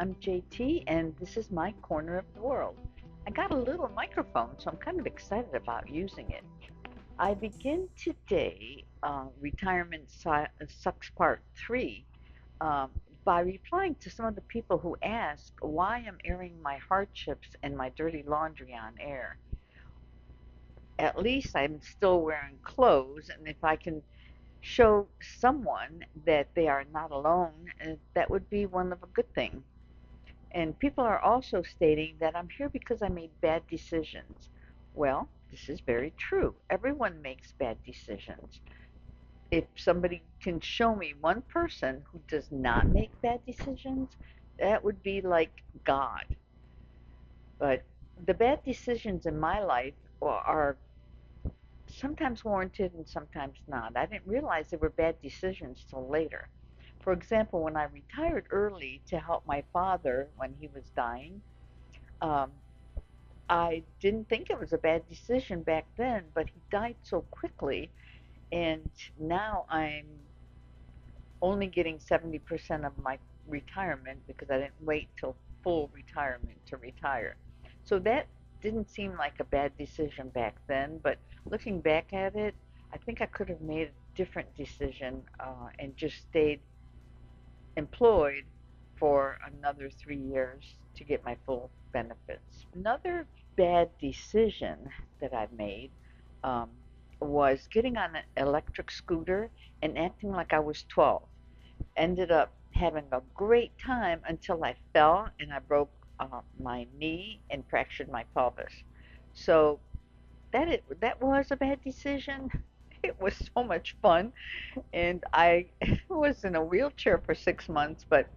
I'm JT, and this is my corner of the world. I got a little microphone, so I'm kind of excited about using it. I begin today, Retirement Sucks Part 3, um, by replying to some of the people who ask why I'm airing my hardships and my dirty laundry on air. At least I'm still wearing clothes, and if I can show someone that they are not alone, that would be one of a good thing. And people are also stating that I'm here because I made bad decisions. Well, this is very true. Everyone makes bad decisions. If somebody can show me one person who does not make bad decisions, that would be like God. But the bad decisions in my life are sometimes warranted and sometimes not. I didn't realize they were bad decisions till later. For example, when I retired early to help my father when he was dying, um, I didn't think it was a bad decision back then, but he died so quickly, and now I'm only getting 70% of my retirement because I didn't wait till full retirement to retire. So that didn't seem like a bad decision back then, but looking back at it, I think I could have made a different decision and just stayed employed for another 3 years to get my full benefits. Another bad decision that I made um, was getting on an electric scooter and acting like I was 12. Ended up having a great time until I fell and I broke my knee and fractured my pelvis. So that was a bad decision. It was so much fun, and I was in a wheelchair for 6 months, but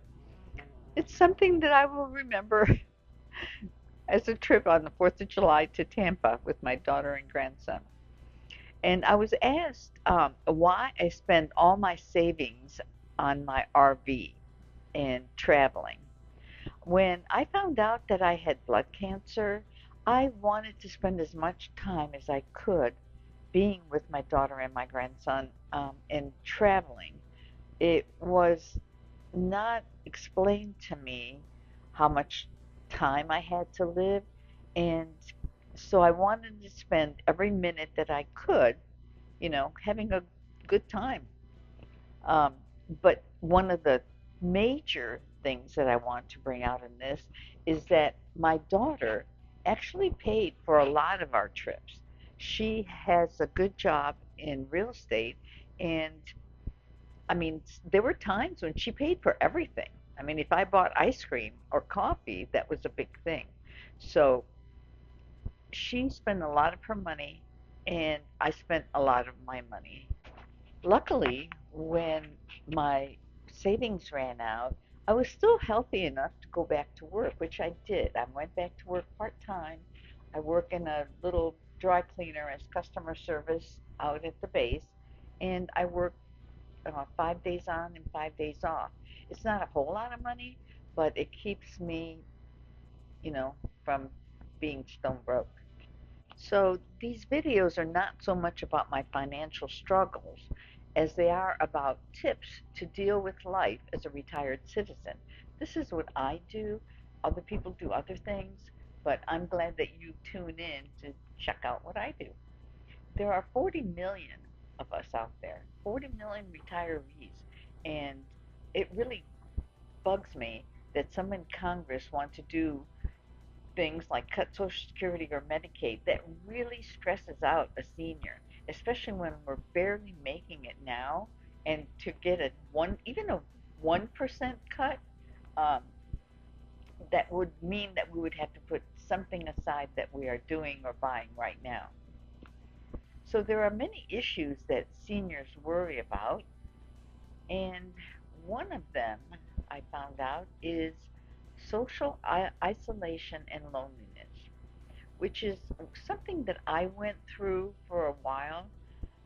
it's something that I will remember as a trip on the 4th of July to Tampa with my daughter and grandson. And I was asked why I spend all my savings on my RV and traveling. When I found out that I had blood cancer, I wanted to spend as much time as I could being with my daughter and my grandson and traveling. It was not explained to me how much time I had to live, and so I wanted to spend every minute that I could, having a good time. Um, but one of the major things that I want to bring out in this is that my daughter actually paid for a lot of our trips. She has a good job in real estate, and I mean, there were times when she paid for everything. I mean, if I bought ice cream or coffee, that was a big thing. So she spent a lot of her money, and I spent a lot of my money. Luckily, when my savings ran out, I was still healthy enough to go back to work, which I did. I went back to work part time. I work in a little dry cleaner as customer service out at the base, and I work 5 days on and 5 days off. It's not a whole lot of money, but it keeps me, you know, from being stone broke. So these videos are not so much about my financial struggles as they are about tips to deal with life as a retired citizen. This is what I do. Other people do other things, but I'm glad that you tune in to check out what I do. There are 40 million of us out there, 40 million retirees, and it really bugs me that some in Congress want to do things like cut Social Security or Medicaid that really stresses out a senior, especially when we're barely making it now. And to get even a 1% cut, um, that would mean that we would have to put something aside that we are doing or buying right now. So there are many issues that seniors worry about, and one of them I found out is social isolation and loneliness, which is something that I went through for a while.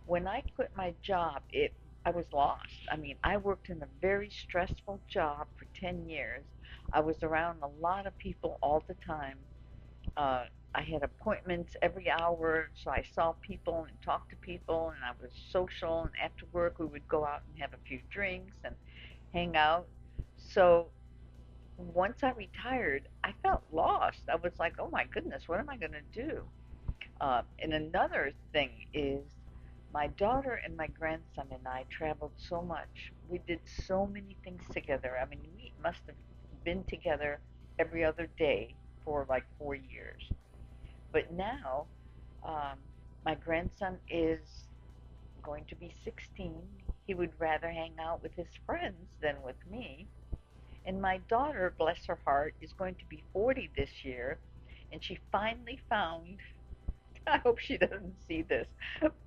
When I quit my job, it I was lost. I mean, I worked in a very stressful job for 10 years. I was around a lot of people all the time. Uh, I had appointments every hour, so I saw people and talked to people, and I was social. And after work, we would go out and have a few drinks and hang out. So once I retired, I felt lost. I was like, oh my goodness, what am I going to do? And another thing is my daughter and my grandson and I traveled so much. We did so many things together. I mean, we must have been together every other day for like 4 years. But now, um, my grandson is going to be 16. He would rather hang out with his friends than with me. And my daughter, bless her heart, is going to be 40 this year. And she finally found, I hope she doesn't see this,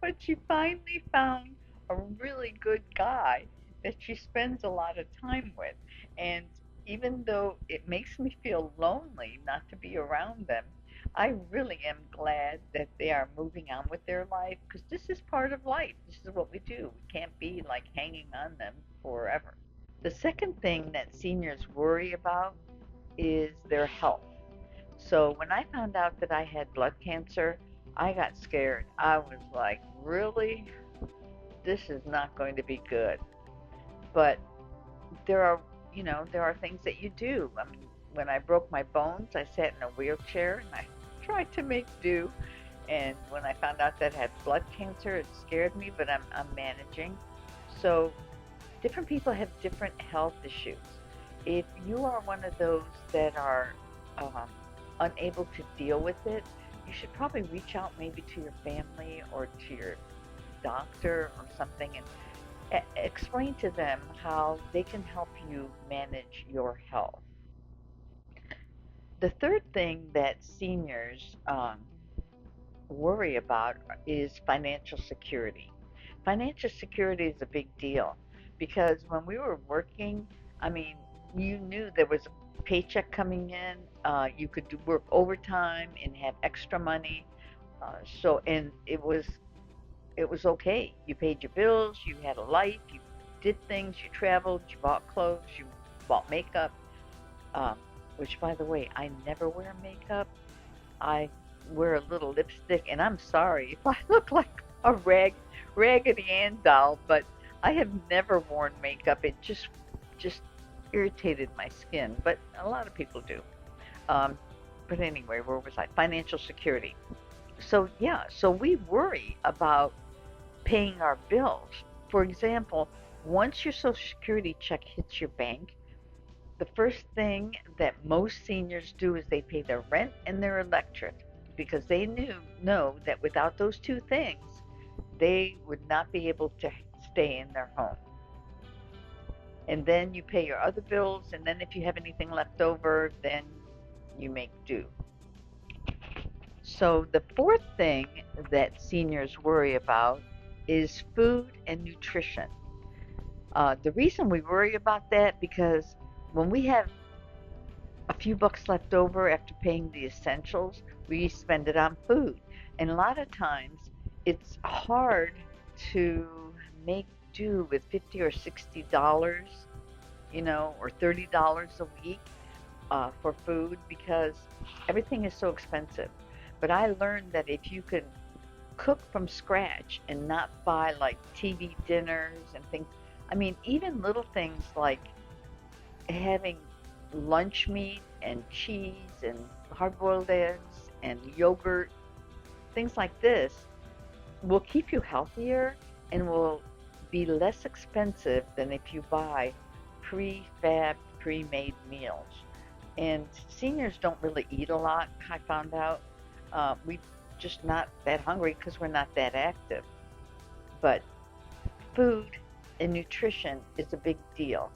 but she finally found a really good guy that she spends a lot of time with. And even though it makes me feel lonely not to be around them, I really am glad that they are moving on with their life because this is part of life. This is what we do. We can't be like hanging on them forever. The second thing that seniors worry about is their health. So when I found out that I had blood cancer, I got scared. I was like, really? This is not going to be good. But there are, there are things that you do. I mean, when I broke my bones, I sat in a wheelchair and I tried to make do. And when I found out that I had blood cancer, it scared me, but I'm managing. So different people have different health issues. If you are one of those that are um, unable to deal with it, you should probably reach out maybe to your family or to your doctor or something and explain to them how they can help you manage your health. The third thing that seniors worry about is financial security. Financial security is a big deal because when we were working, I mean, you knew there was a paycheck coming in. You could work overtime and have extra money. And it was okay. You paid your bills. You had a life. You did things. You traveled. You bought clothes. You bought makeup. Um, which, by the way, I never wear makeup. I wear a little lipstick, and I'm sorry if I look like a Raggedy Ann doll, but I have never worn makeup. It just irritated my skin, but a lot of people do. Um, but anyway, where was I? Financial security. So yeah, so we worry about paying our bills. For example, once your Social Security check hits your bank, the first thing that most seniors do is they pay their rent and their electric because they know that without those two things, they would not be able to stay in their home. And then you pay your other bills, and then if you have anything left over, then you make do. So the fourth thing that seniors worry about is food and nutrition. The reason we worry about that because when we have a few bucks left over after paying the essentials, we spend it on food. And a lot of times it's hard to make do with 50 or $60, or $30 a week for food because everything is so expensive. But I learned that if you can cook from scratch and not buy like TV dinners and things, I mean, even little things like having lunch meat and cheese and hard boiled eggs and yogurt, things like this, will keep you healthier and will be less expensive than if you buy prefab, pre made meals. And seniors don't really eat a lot, I found out. We just not that hungry because we're not that active. But food and nutrition is a big deal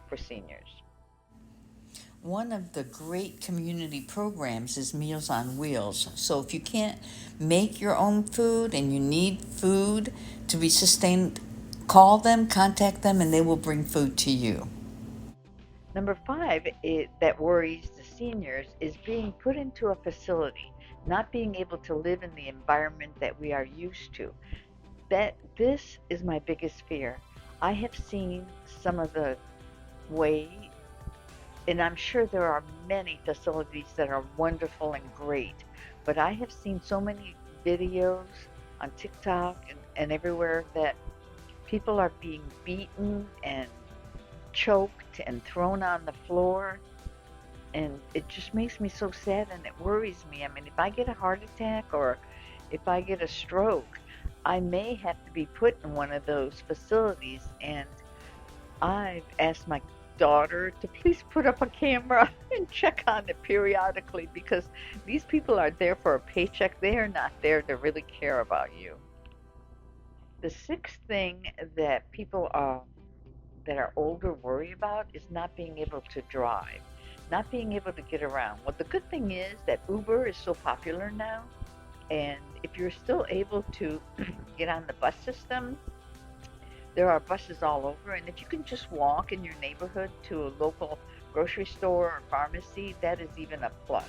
for seniors. One of the great community programs is Meals on Wheels. So if you can't make your own food and you need food to be sustained, call them, contact them, and they will bring food to you. Number five that worries the seniors is being put into a facility, not being able to live in the environment that we are used to. This is my biggest fear. I have seen some of the way, and I'm sure there are many facilities that are wonderful and great, but I have seen so many videos on TikTok and everywhere that people are being beaten and choked and thrown on the floor. and it just makes me so sad and it worries me. I mean, if I get a heart attack or if I get a stroke, I may have to be put in one of those facilities. And I've asked my daughter to please put up a camera and check on it periodically because these people are there for a paycheck. They are not there to really care about you. The sixth thing that people that are older worry about is not being able to drive, not being able to get around. Well, the good thing is that Uber is so popular now, and if you're still able to get on the bus system, there are buses all over. And if you can just walk in your neighborhood to a local grocery store or pharmacy, that is even a plus.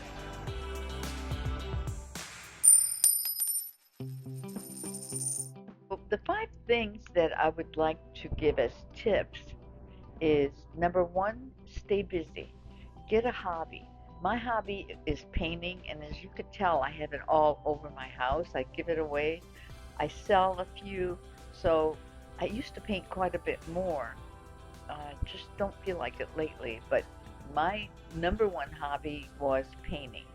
Well, the five things that I would like to give as tips is number one, stay busy. Get a hobby. My hobby is painting, and as you could tell, I have it all over my house. I give it away. I sell a few, so I used to paint quite a bit more. Just don't feel like it lately, but my number one hobby was painting.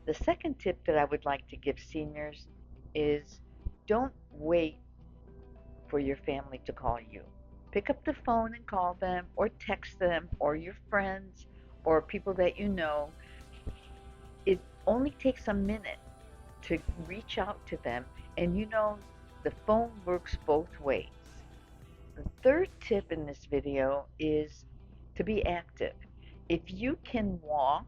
The second tip that I would like to give seniors is don't wait for your family to call you. Pick up the phone and call them, or text them, or your friends, or people that you know. It only takes a minute to reach out to them, and the phone works both ways. The third tip in this video is to be active. If you can walk,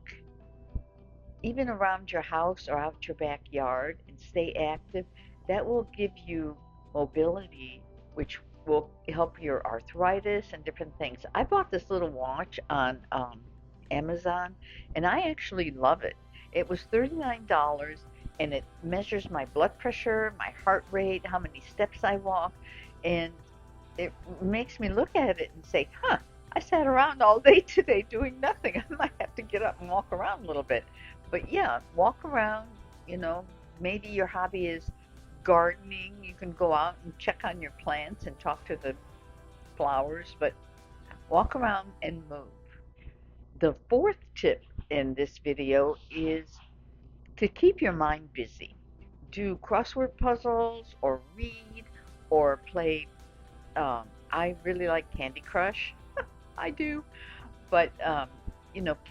even around your house or out your backyard and stay active, that will give you mobility, which will help your arthritis and different things. I bought this little watch on Amazon, and I actually love it. It was $39, and it measures my blood pressure, my heart rate, how many steps I walk, and it makes me look at it and say, huh, I sat around all day today doing nothing. I might have to get up and walk around a little bit. But yeah, walk around, you know, maybe your hobby is gardening. You can go out and check on your plants and talk to the flowers, but walk around and move. The fourth tip in this video is to keep your mind busy. Do crossword puzzles or read or play. I really like Candy Crush. I do. But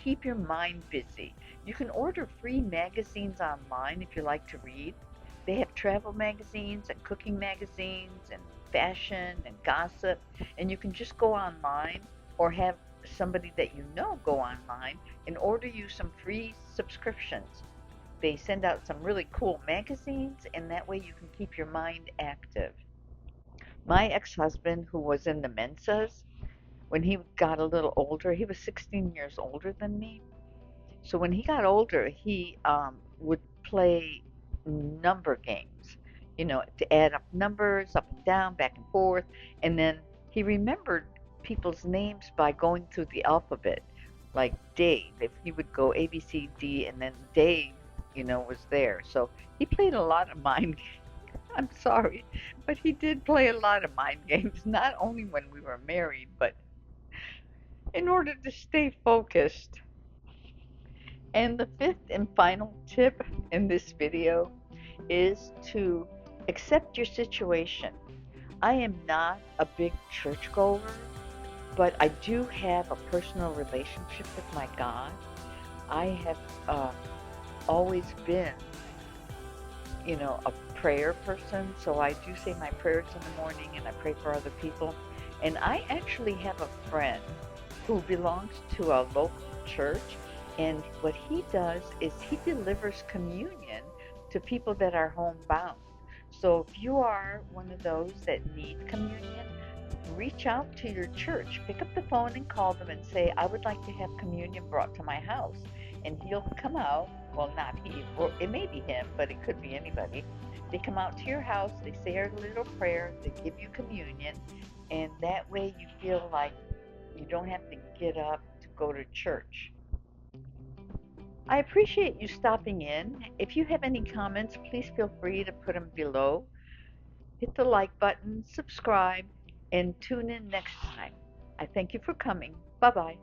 keep your mind busy. You can order free magazines online if you like to read. They have travel magazines and cooking magazines and fashion and gossip, and you can just go online or have somebody that you know go online and order you some free subscriptions. They send out some really cool magazines, and that way you can keep your mind active. My ex-husband, who was in the Mensas, when he got a little older, he was 16 years older than me. So when he got older, he would play number games, to add up numbers up and down, back and forth. And then he remembered people's names by going through the alphabet, like Dave. If he would go A, B, C, D, and then Dave, was there. So he played a lot of mind games. I'm sorry, but he did play a lot of mind games, not only when we were married, but in order to stay focused. And the fifth and final tip in this video is to accept your situation. I am not a big churchgoer, but I do have a personal relationship with my God. I have always been, a prayer person, so I do say my prayers in the morning and I pray for other people. And I actually have a friend who belongs to a local church, and what he does is he delivers communion to people that are homebound. So if you are one of those that need communion, reach out to your church. Pick up the phone and call them and say, I would like to have communion brought to my house. and he'll come out. Well, not he, or it may be him, but it could be anybody. They come out to your house, they say a little prayer, they give you communion, and that way you feel like you don't have to get up to go to church. I appreciate you stopping in. If you have any comments, please feel free to put them below. Hit the like button, subscribe, and tune in next time. I thank you for coming. Bye bye.